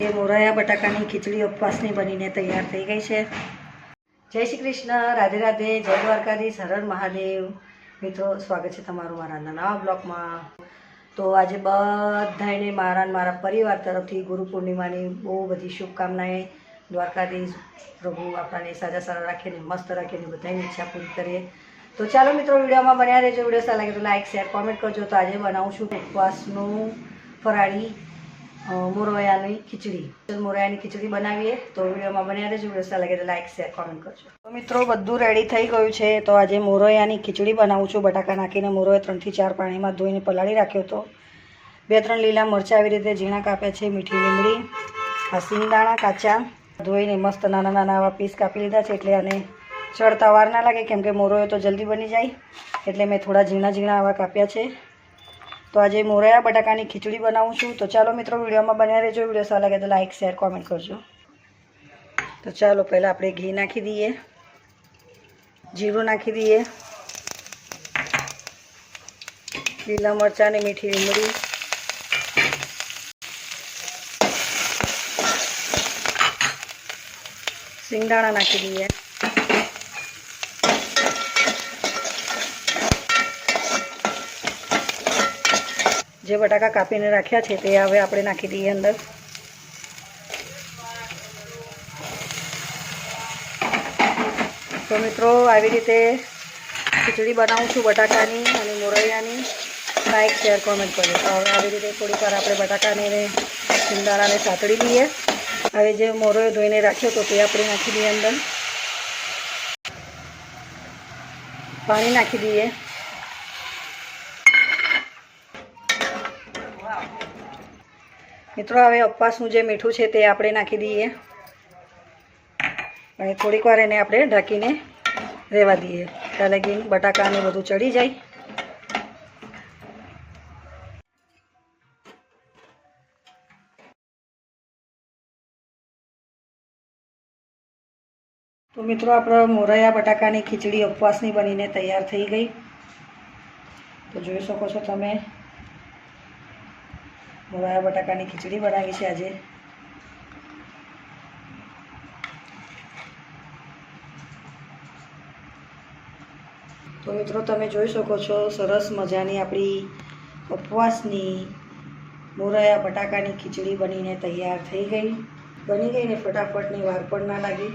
આજે મોરૈયા બટાકાની ખીચડી ઉપવાસની બનીને તૈયાર થઈ ગઈ છે। જય શ્રી કૃષ્ણ, રાધે રાધે, જય દ્વારકાધીશ, હર હર મહાદેવ। મિત્રો, સ્વાગત છે તમારું મારા નવા બ્લોગમાં। તો આજે બધાને મારા અને મારા પરિવાર તરફથી ગુરુ પૂર્ણિમાની બહુ બધી શુભકામનાएं। દ્વારકાધીશ પ્રભુ આપણને સાજા સારા રાખીને મસ્ત રાખીને બધાની ઈચ્છા પૂરી કરીએ। તો ચાલો મિત્રો, વિડીયોમાં બન્યા રહેજો। વિડીયો સારા લાગે તો લાઇક શેર કોમેન્ટ કરજો। તો આજે બનાવું છું ઉપવાસનું ફરાળી મોરૈયાની ખીચડી। મોરૈયાની ખીચડી બનાવીએ તો વિડીયોમાં બન્યા રહેજો। વિડીયો સારા લાગે તો લાઇક શેર કોમેન્ટ કરજો। તો મિત્રો, બધું રેડી થઈ ગયું છે। તો આજે મોરૈયાની ખીચડી બનાવું છું। બટાકા નાખીને મોરૈયો 3 થી 4 પાણીમાં ધોઈને પલાળી રાખ્યો હતો। 2-3 લીલા મરચાં આવી રીતે ઝીણા કાપ્યા છે। મીઠી લીમડી, આ સિંગદાણા કાચા ધોઈને મસ્ત નાના નાના આવા પીસ કાપી લીધા છે, એટલે આને ચડતા વાર ના લાગે, કેમ કે મોરૈયો તો જલ્દી બની જાય, એટલે મેં થોડા ઝીણા ઝીણા આવા કાપ્યા છે। તો આજે મોરૈયા બટાકાની ખીચડી બનાવું છું। તો ચાલો મિત્રો, વિડીયોમાં બન્યા રહેજો। વિડીયો સારા લાગે તો લાઇક શેર કોમેન્ટ કરજો। તો ચાલો, પહેલાં આપણે ઘી નાખી દઈએ, જીરું નાખી દઈએ, લીલા મરચાં અને મીઠી લીમડી, સિંગદાણા નાખી દઈએ, જે બટાકા કાપીને રાખ્યા છે તે હવે આપણે નાખી દઈએ અંદર। તો મિત્રો, આવી રીતે ખીચડી બનાવું છું બટાકાની અને મોરૈયાની। લાઈક શેર કોમેન્ટ કરજો। તો હવે આવી રીતે થોડીક વાર આપણે બટાકાને અને સિંગદાણાને સાતળી લઈએ। હવે જે મોરૈયો ધોઈને રાખ્યો તો તે આપણે નાખી દઈએ અંદર, પાણી નાખી દઈએ। મિત્રો, હવે ઉપવાસનું જે મીઠું છે તે આપણે નાખી દઈએ અને થોડીક વાર એને આપણે ઢાંકીને રહેવા દઈએ, ત્યાં લગી બટાકાને બધું ચડી જાય। તો મિત્રો, આપણે મોરૈયા બટાકાની ખીચડી ઉપવાસની બનીને તૈયાર થઈ ગઈ। તો જોઈ શકો છો તમે, મોરૈયા બટાકાની ખીચડી બનાવી છે આજે। તો મિત્રો, તમે જોઈ શકો છો સરસ મજાની આપણી ઉપવાસની મોરૈયા બટાકાની ખીચડી બનીને તૈયાર થઈ ગઈ। બની ગઈ ને ફટાફટની વાર પણ ના લાગી।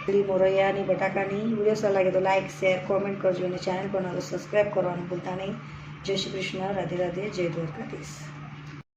ખીચડી મોરૈયાની બટાકાની વિડીયો સારા લાગે તો લાઇક શેર કોમેન્ટ કરજો અને ચેનલ પર સબસ્ક્રાઈબ કરવાનું ભૂલતા નહીં। જય શ્રી કૃષ્ણ, રાધે રાધે, જય દ્વારકાધીશ।